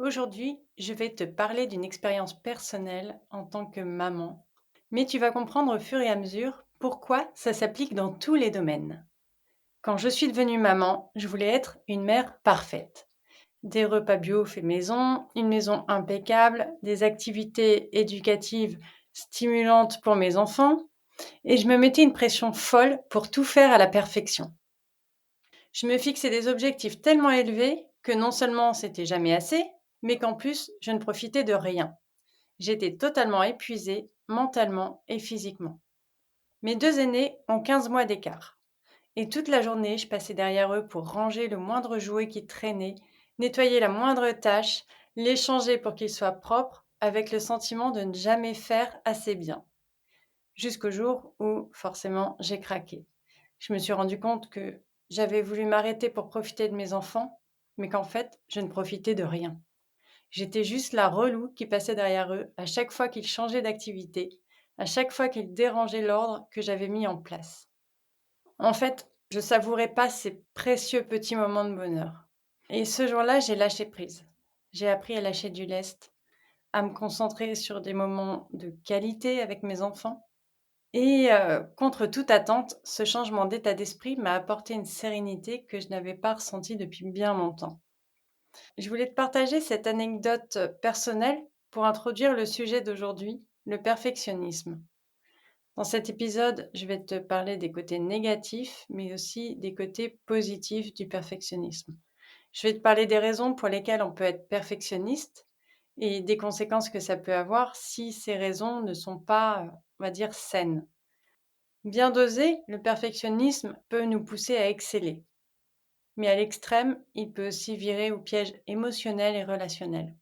Aujourd'hui, je vais te parler d'une expérience personnelle en tant que maman, mais tu vas comprendre au fur et à mesure pourquoi ça s'applique dans tous les domaines. Quand je suis devenue maman, je voulais être une mère parfaite. Des repas bio faits maison, une maison impeccable, des activités éducatives stimulantes pour mes enfants, et je me mettais une pression folle pour tout faire à la perfection. Je me fixais des objectifs tellement élevés que non seulement c'était jamais assez, mais qu'en plus je ne profitais de rien. J'étais totalement épuisée, mentalement et physiquement. Mes deux aînés ont 15 mois d'écart. Et toute la journée, je passais derrière eux pour ranger le moindre jouet qui traînait, nettoyer la moindre tâche, les changer pour qu'ils soient propres, avec le sentiment de ne jamais faire assez bien. Jusqu'au jour où, forcément, j'ai craqué. Je me suis rendu compte que j'avais voulu m'arrêter pour profiter de mes enfants, mais qu'en fait, je ne profitais de rien. J'étais juste la relou qui passait derrière eux à chaque fois qu'ils changeaient d'activité, à chaque fois qu'ils dérangeaient l'ordre que j'avais mis en place. En fait, je savourais pas ces précieux petits moments de bonheur. Et ce jour-là, j'ai lâché prise. J'ai appris à lâcher du lest, à me concentrer sur des moments de qualité avec mes enfants. Et contre toute attente, ce changement d'état d'esprit m'a apporté une sérénité que je n'avais pas ressentie depuis bien longtemps. Je voulais te partager cette anecdote personnelle pour introduire le sujet d'aujourd'hui, le perfectionnisme. Dans cet épisode, je vais te parler des côtés négatifs, mais aussi des côtés positifs du perfectionnisme. Je vais te parler des raisons pour lesquelles on peut être perfectionniste et des conséquences que ça peut avoir si ces raisons ne sont pas, on va dire, saines. Bien dosé, le perfectionnisme peut nous pousser à exceller, mais à l'extrême, il peut aussi virer au piège émotionnel et relationnel.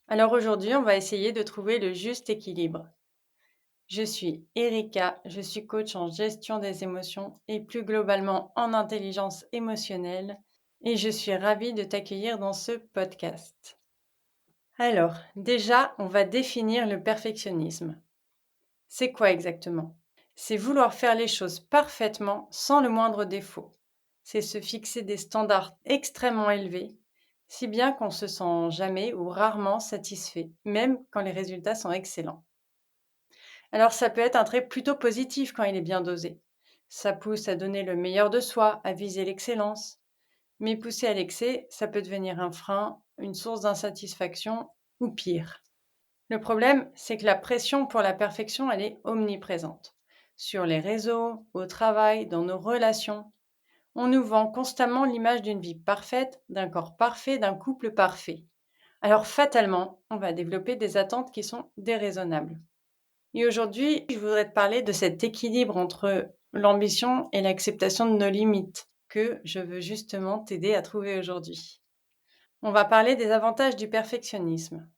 Alors aujourd'hui, on va essayer de trouver le juste équilibre. Je suis Erika, je suis coach en gestion des émotions et plus globalement en intelligence émotionnelle et je suis ravie de t'accueillir dans ce podcast. Alors, déjà, on va définir le perfectionnisme. C'est quoi exactement? C'est vouloir faire les choses parfaitement sans le moindre défaut. C'est se fixer des standards extrêmement élevés, si bien qu'on se sent jamais ou rarement satisfait, même quand les résultats sont excellents. Alors ça peut être un trait plutôt positif quand il est bien dosé. Ça pousse à donner le meilleur de soi, à viser l'excellence. Mais pousser à l'excès, ça peut devenir un frein, une source d'insatisfaction ou pire. Le problème, c'est que la pression pour la perfection, elle est omniprésente. Sur les réseaux, au travail, dans nos relations. On nous vend constamment l'image d'une vie parfaite, d'un corps parfait, d'un couple parfait. Alors fatalement, on va développer des attentes qui sont déraisonnables. Et aujourd'hui, je voudrais te parler de cet équilibre entre l'ambition et l'acceptation de nos limites que je veux justement t'aider à trouver aujourd'hui. On va parler des avantages du perfectionnisme.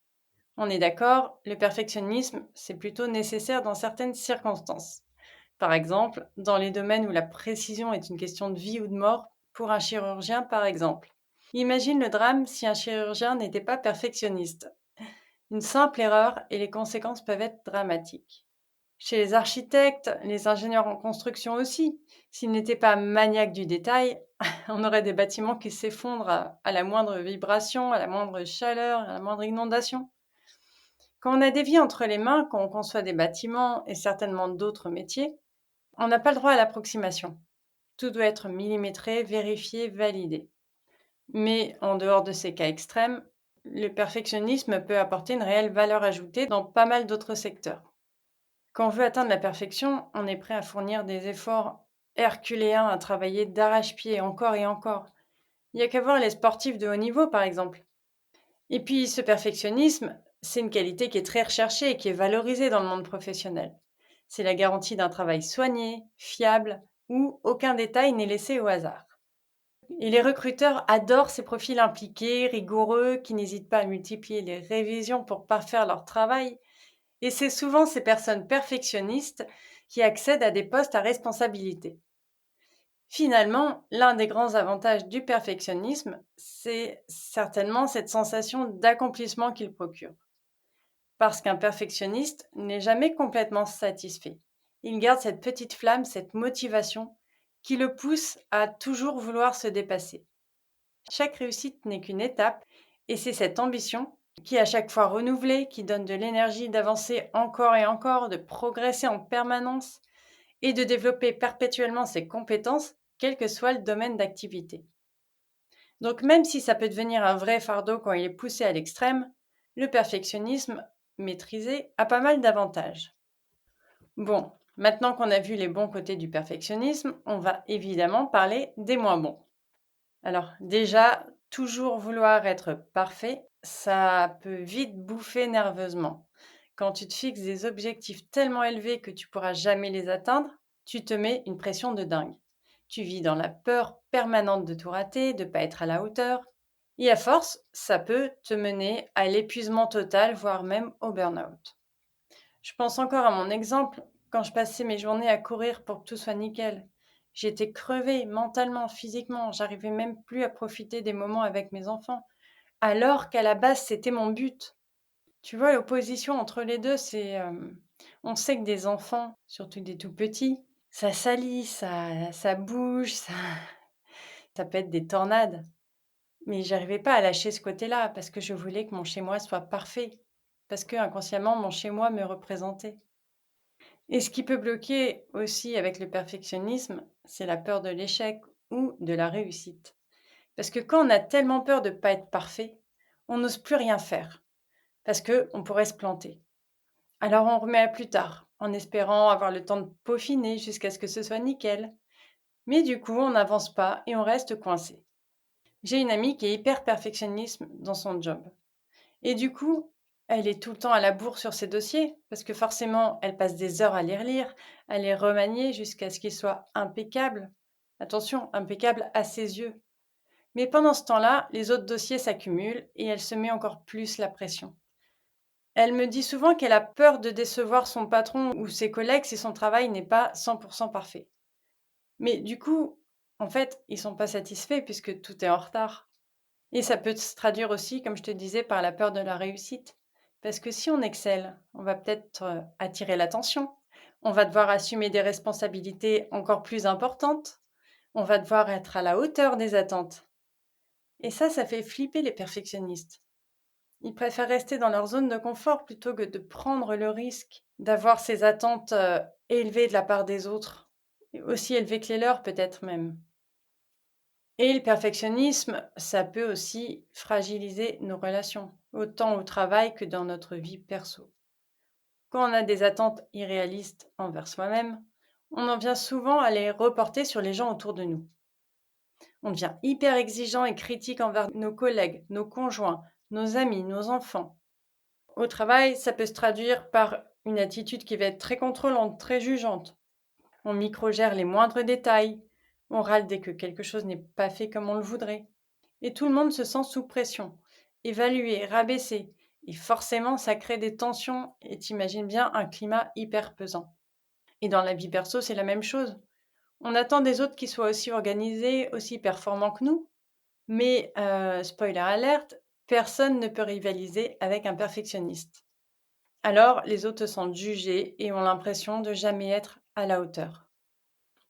On est d'accord, le perfectionnisme, c'est plutôt nécessaire dans certaines circonstances. Par exemple, dans les domaines où la précision est une question de vie ou de mort, pour un chirurgien par exemple. Imagine le drame si un chirurgien n'était pas perfectionniste. Une simple erreur et les conséquences peuvent être dramatiques. Chez les architectes, les ingénieurs en construction aussi, s'ils n'étaient pas maniaques du détail, on aurait des bâtiments qui s'effondrent à la moindre vibration, à la moindre chaleur, à la moindre inondation. Quand on a des vies entre les mains, quand on conçoit des bâtiments et certainement d'autres métiers, on n'a pas le droit à l'approximation. Tout doit être millimétré, vérifié, validé. Mais en dehors de ces cas extrêmes, le perfectionnisme peut apporter une réelle valeur ajoutée dans pas mal d'autres secteurs. Quand on veut atteindre la perfection, on est prêt à fournir des efforts herculéens, à travailler d'arrache-pied encore et encore. Il n'y a qu'à voir les sportifs de haut niveau, par exemple. Et puis, ce perfectionnisme, c'est une qualité qui est très recherchée et qui est valorisée dans le monde professionnel. C'est la garantie d'un travail soigné, fiable, où aucun détail n'est laissé au hasard. Et les recruteurs adorent ces profils impliqués, rigoureux, qui n'hésitent pas à multiplier les révisions pour parfaire leur travail. Et c'est souvent ces personnes perfectionnistes qui accèdent à des postes à responsabilité. Finalement, l'un des grands avantages du perfectionnisme, c'est certainement cette sensation d'accomplissement qu'il procure. Parce qu'un perfectionniste n'est jamais complètement satisfait. Il garde cette petite flamme, cette motivation qui le pousse à toujours vouloir se dépasser. Chaque réussite n'est qu'une étape Et c'est cette ambition qui est à chaque fois renouvelée, qui donne de l'énergie d'avancer encore et encore, de progresser en permanence et de développer perpétuellement ses compétences, quel que soit le domaine d'activité. Donc même si ça peut devenir un vrai fardeau quand il est poussé à l'extrême, le perfectionnisme maîtrisé a pas mal d'avantages. Bon, maintenant qu'on a vu les bons côtés du perfectionnisme, on va évidemment parler des moins bons. Alors déjà, toujours vouloir être parfait, ça peut vite bouffer nerveusement. Quand tu te fixes des objectifs tellement élevés que tu pourras jamais les atteindre, tu te mets une pression de dingue. Tu vis dans la peur permanente de tout rater, de ne pas être à la hauteur. Et à force, ça peut te mener à l'épuisement total, voire même au burn-out. Je pense encore à mon exemple, quand je passais mes journées à courir pour que tout soit nickel. J'étais crevée mentalement, physiquement, j'arrivais même plus à profiter des moments avec mes enfants, alors qu'à la base c'était mon but. Tu vois, l'opposition entre les deux, on sait que des enfants, surtout des tout petits, ça salit, ça bouge, ça peut être des tornades. Mais j'arrivais pas à lâcher ce côté-là parce que je voulais que mon chez-moi soit parfait, parce que inconsciemment mon chez-moi me représentait. Et ce qui peut bloquer aussi avec le perfectionnisme, c'est la peur de l'échec ou de la réussite. Parce que quand on a tellement peur de ne pas être parfait, on n'ose plus rien faire, parce qu'on pourrait se planter. Alors on remet à plus tard, en espérant avoir le temps de peaufiner jusqu'à ce que ce soit nickel. Mais du coup, on n'avance pas et on reste coincé. J'ai une amie qui est hyper perfectionniste dans son job. Et du coup, elle est tout le temps à la bourre sur ses dossiers, parce que forcément, elle passe des heures à les relire, à les remanier jusqu'à ce qu'ils soient impeccables. Attention, impeccables à ses yeux. Mais pendant ce temps-là, les autres dossiers s'accumulent et elle se met encore plus la pression. Elle me dit souvent qu'elle a peur de décevoir son patron ou ses collègues si son travail n'est pas 100% parfait. Mais du coup, en fait, ils sont pas satisfaits puisque tout est en retard. Et ça peut se traduire aussi, comme je te disais, par la peur de la réussite. Parce que si on excelle, on va peut-être attirer l'attention, on va devoir assumer des responsabilités encore plus importantes, on va devoir être à la hauteur des attentes. Et ça fait flipper les perfectionnistes. Ils préfèrent rester dans leur zone de confort plutôt que de prendre le risque d'avoir ces attentes élevées de la part des autres, et aussi élevées que les leurs peut-être même. Et le perfectionnisme, ça peut aussi fragiliser nos relations, autant au travail que dans notre vie perso. Quand on a des attentes irréalistes envers soi-même, on en vient souvent à les reporter sur les gens autour de nous. On devient hyper exigeant et critique envers nos collègues, nos conjoints, nos amis, nos enfants. Au travail, ça peut se traduire par une attitude qui va être très contrôlante, très jugeante. On microgère les moindres détails. On râle dès que quelque chose n'est pas fait comme on le voudrait. Et tout le monde se sent sous pression, évalué, rabaissé. Et forcément, ça crée des tensions et t'imagines bien un climat hyper pesant. Et dans la vie perso, c'est la même chose. On attend des autres qu'ils soient aussi organisés, aussi performants que nous. Mais, spoiler alerte, personne ne peut rivaliser avec un perfectionniste. Alors, les autres se sentent jugés et ont l'impression de jamais être à la hauteur.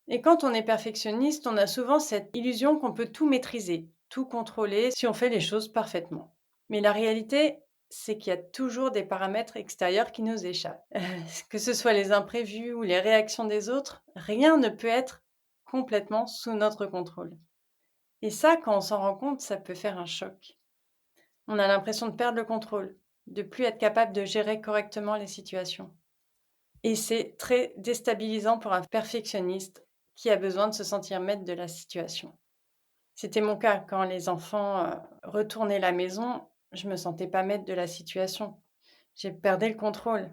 Et quand on est perfectionniste, on a souvent cette illusion qu'on peut tout maîtriser, tout contrôler si on fait les choses parfaitement. Mais la réalité, c'est qu'il y a toujours des paramètres extérieurs qui nous échappent. Que ce soit les imprévus ou les réactions des autres, rien ne peut être complètement sous notre contrôle. Et ça, quand on s'en rend compte, ça peut faire un choc. On a l'impression de perdre le contrôle, de plus être capable de gérer correctement les situations. Et c'est très déstabilisant pour un perfectionniste qui a besoin de se sentir maître de la situation. C'était mon cas quand les enfants retournaient à la maison, je me sentais pas maître de la situation. J'ai perdu le contrôle.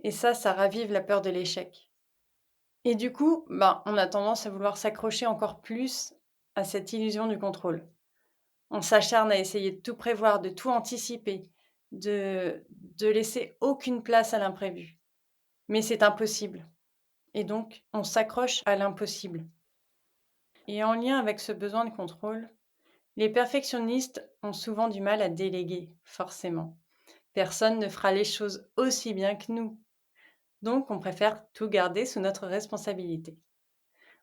Et ça ravive la peur de l'échec. Et du coup, on a tendance à vouloir s'accrocher encore plus à cette illusion du contrôle. On s'acharne à essayer de tout prévoir, de tout anticiper, de laisser aucune place à l'imprévu. Mais c'est impossible. Et donc, on s'accroche à l'impossible. Et en lien avec ce besoin de contrôle, les perfectionnistes ont souvent du mal à déléguer, forcément. Personne ne fera les choses aussi bien que nous. Donc, on préfère tout garder sous notre responsabilité.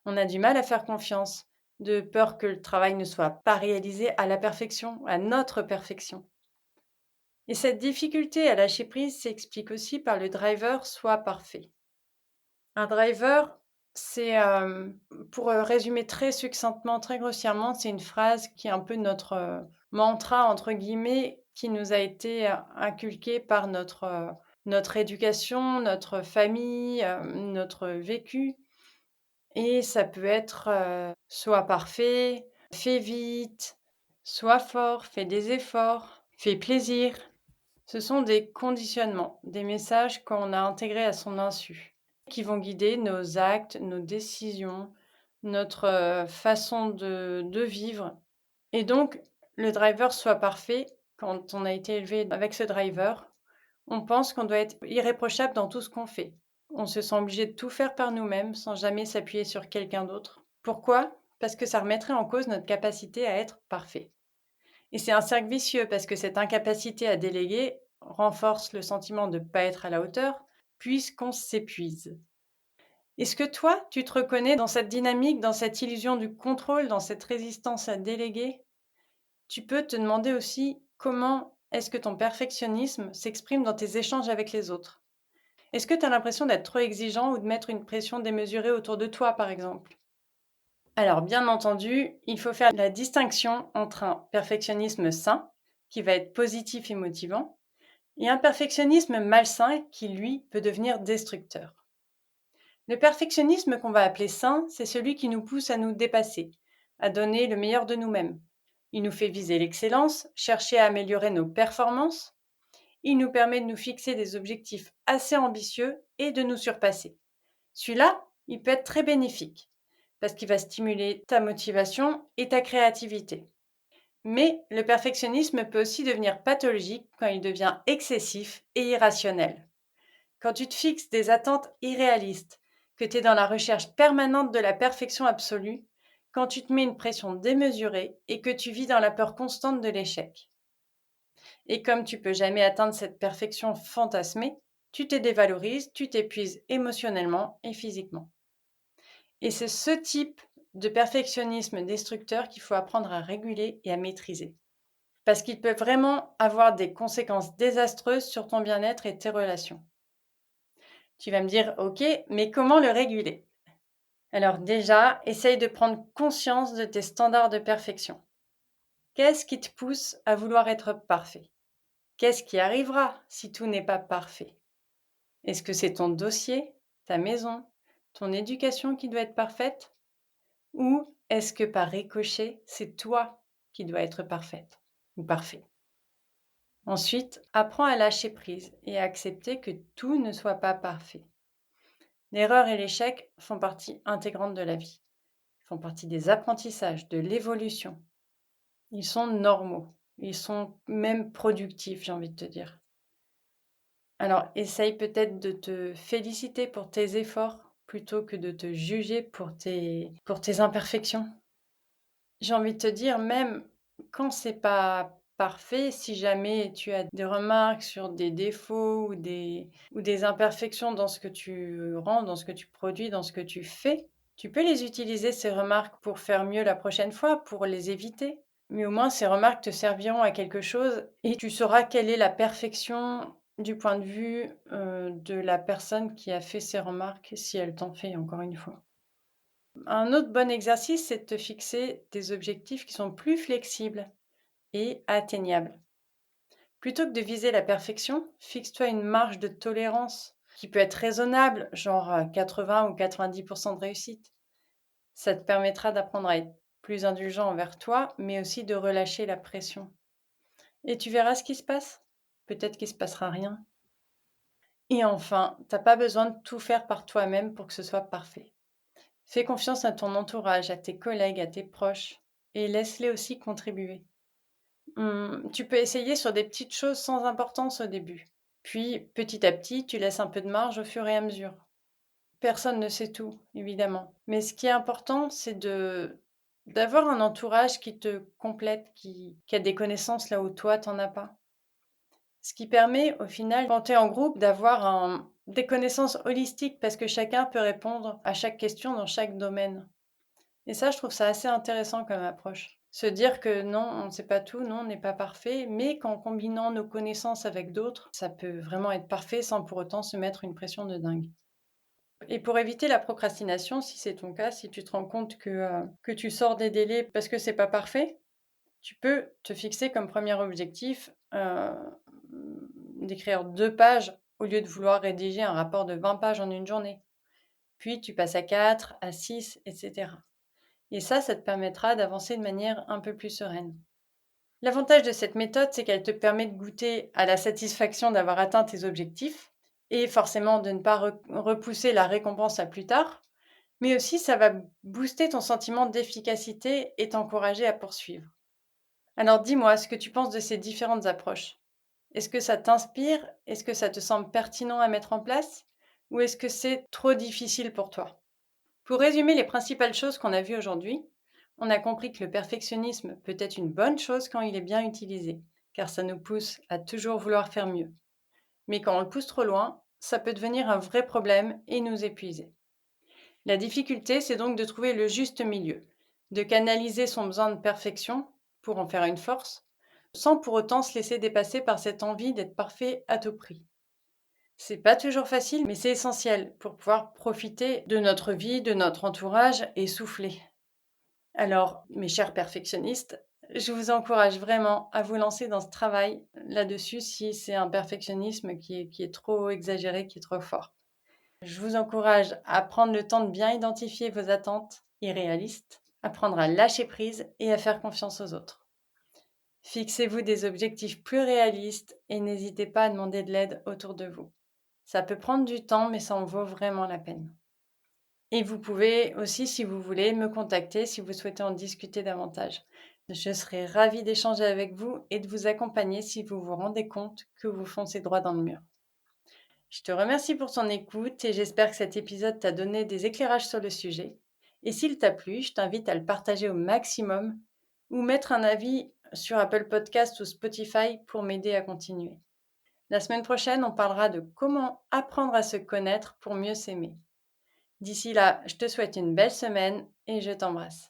On a du mal à faire confiance, de peur que le travail ne soit pas réalisé à la perfection, à notre perfection. Et cette difficulté à lâcher prise s'explique aussi par le driver soit parfait. Un driver, c'est, pour résumer très succinctement, très grossièrement, c'est une phrase qui est un peu notre mantra, entre guillemets, qui nous a été inculquée par notre éducation, notre famille, notre vécu. Et ça peut être sois parfait, fais vite, sois fort, fais des efforts, fais plaisir. Ce sont des conditionnements, des messages qu'on a intégrés à son insu, qui vont guider nos actes, nos décisions, notre façon de vivre. Et donc, le driver soit parfait, quand on a été élevé avec ce driver, on pense qu'on doit être irréprochable dans tout ce qu'on fait. On se sent obligé de tout faire par nous-mêmes sans jamais s'appuyer sur quelqu'un d'autre. Pourquoi? Parce que ça remettrait en cause notre capacité à être parfait. Et c'est un cercle vicieux parce que cette incapacité à déléguer renforce le sentiment de ne pas être à la hauteur puisqu'on s'épuise. Est-ce que toi, tu te reconnais dans cette dynamique, dans cette illusion du contrôle, dans cette résistance à déléguer? Tu peux te demander aussi comment est-ce que ton perfectionnisme s'exprime dans tes échanges avec les autres? Est-ce que tu as l'impression d'être trop exigeant ou de mettre une pression démesurée autour de toi, par exemple? Alors, bien entendu, il faut faire la distinction entre un perfectionnisme sain, qui va être positif et motivant, et un perfectionnisme malsain qui, lui, peut devenir destructeur. Le perfectionnisme qu'on va appeler sain, c'est celui qui nous pousse à nous dépasser, à donner le meilleur de nous-mêmes. Il nous fait viser l'excellence, chercher à améliorer nos performances. Il nous permet de nous fixer des objectifs assez ambitieux et de nous surpasser. Celui-là, il peut être très bénéfique parce qu'il va stimuler ta motivation et ta créativité. Mais le perfectionnisme peut aussi devenir pathologique quand il devient excessif et irrationnel. Quand tu te fixes des attentes irréalistes, que tu es dans la recherche permanente de la perfection absolue, quand tu te mets une pression démesurée et que tu vis dans la peur constante de l'échec. Et comme tu peux jamais atteindre cette perfection fantasmée, tu te dévalorises, tu t'épuises émotionnellement et physiquement. Et c'est ce type de perfectionnisme destructeur qu'il faut apprendre à réguler et à maîtriser. Parce qu'il peut vraiment avoir des conséquences désastreuses sur ton bien-être et tes relations. Tu vas me dire, ok, mais comment le réguler? Alors déjà, essaye de prendre conscience de tes standards de perfection. Qu'est-ce qui te pousse à vouloir être parfait? Qu'est-ce qui arrivera si tout n'est pas parfait? Est-ce que c'est ton dossier, ta maison, ton éducation qui doit être parfaite? Ou est-ce que par ricochet, c'est toi qui dois être parfaite ou parfait? Ensuite, apprends à lâcher prise et à accepter que tout ne soit pas parfait. L'erreur et l'échec font partie intégrante de la vie. Ils font partie des apprentissages, de l'évolution. Ils sont normaux. Ils sont même productifs, j'ai envie de te dire. Alors, essaye peut-être de te féliciter pour tes efforts plutôt que de te juger pour tes imperfections. J'ai envie de te dire, même quand c'est pas parfait, si jamais tu as des remarques sur des défauts ou des imperfections dans ce que tu rends, dans ce que tu produis, dans ce que tu fais, tu peux les utiliser, ces remarques, pour faire mieux la prochaine fois, pour les éviter. Mais au moins, ces remarques te serviront à quelque chose et tu sauras quelle est la perfection du point de vue de la personne qui a fait ces remarques, si elle t'en fait, encore une fois. Un autre bon exercice, c'est de te fixer des objectifs qui sont plus flexibles et atteignables. Plutôt que de viser la perfection, fixe-toi une marge de tolérance qui peut être raisonnable, genre 80 ou 90% de réussite. Ça te permettra d'apprendre à être plus indulgent envers toi, mais aussi de relâcher la pression. Et tu verras ce qui se passe. Peut-être qu'il ne se passera rien. Et enfin, t'as pas besoin de tout faire par toi-même pour que ce soit parfait. Fais confiance à ton entourage, à tes collègues, à tes proches, et laisse-les aussi contribuer. Tu peux essayer sur des petites choses sans importance au début. Puis, petit à petit, tu laisses un peu de marge au fur et à mesure. Personne ne sait tout, évidemment. Mais ce qui est important, c'est d'avoir un entourage qui te complète, qui a des connaissances là où toi, t'en as pas. Ce qui permet, au final, quand tu es en groupe, d'avoir des connaissances holistiques parce que chacun peut répondre à chaque question dans chaque domaine. Et ça, je trouve ça assez intéressant comme approche. Se dire que non, on ne sait pas tout, non, on n'est pas parfait, mais qu'en combinant nos connaissances avec d'autres, ça peut vraiment être parfait sans pour autant se mettre une pression de dingue. Et pour éviter la procrastination, si c'est ton cas, si tu te rends compte que tu sors des délais parce que c'est pas parfait, tu peux te fixer comme premier objectif d'écrire 2 pages au lieu de vouloir rédiger un rapport de 20 pages en une journée. Puis tu passes à 4, à 6, etc. Et ça te permettra d'avancer de manière un peu plus sereine. L'avantage de cette méthode, c'est qu'elle te permet de goûter à la satisfaction d'avoir atteint tes objectifs et forcément de ne pas repousser la récompense à plus tard, mais aussi ça va booster ton sentiment d'efficacité et t'encourager à poursuivre. Alors dis-moi ce que tu penses de ces différentes approches. Est-ce que ça t'inspire? Est-ce que ça te semble pertinent à mettre en place? Ou est-ce que c'est trop difficile pour toi? Pour résumer les principales choses qu'on a vues aujourd'hui, on a compris que le perfectionnisme peut être une bonne chose quand il est bien utilisé, car ça nous pousse à toujours vouloir faire mieux. Mais quand on le pousse trop loin, ça peut devenir un vrai problème et nous épuiser. La difficulté, c'est donc de trouver le juste milieu, de canaliser son besoin de perfection pour en faire une force, sans pour autant se laisser dépasser par cette envie d'être parfait à tout prix. C'est pas toujours facile, mais c'est essentiel pour pouvoir profiter de notre vie, de notre entourage et souffler. Alors, mes chers perfectionnistes, je vous encourage vraiment à vous lancer dans ce travail là-dessus si c'est un perfectionnisme qui est trop exagéré, qui est trop fort. Je vous encourage à prendre le temps de bien identifier vos attentes irréalistes, apprendre à lâcher prise et à faire confiance aux autres. Fixez-vous des objectifs plus réalistes et n'hésitez pas à demander de l'aide autour de vous. Ça peut prendre du temps, mais ça en vaut vraiment la peine. Et vous pouvez aussi, si vous voulez, me contacter si vous souhaitez en discuter davantage. Je serai ravie d'échanger avec vous et de vous accompagner si vous vous rendez compte que vous foncez droit dans le mur. Je te remercie pour ton écoute et j'espère que cet épisode t'a donné des éclairages sur le sujet. Et s'il t'a plu, je t'invite à le partager au maximum ou mettre un avis sur Apple Podcast ou Spotify pour m'aider à continuer. La semaine prochaine, on parlera de comment apprendre à se connaître pour mieux s'aimer. D'ici là, je te souhaite une belle semaine et je t'embrasse.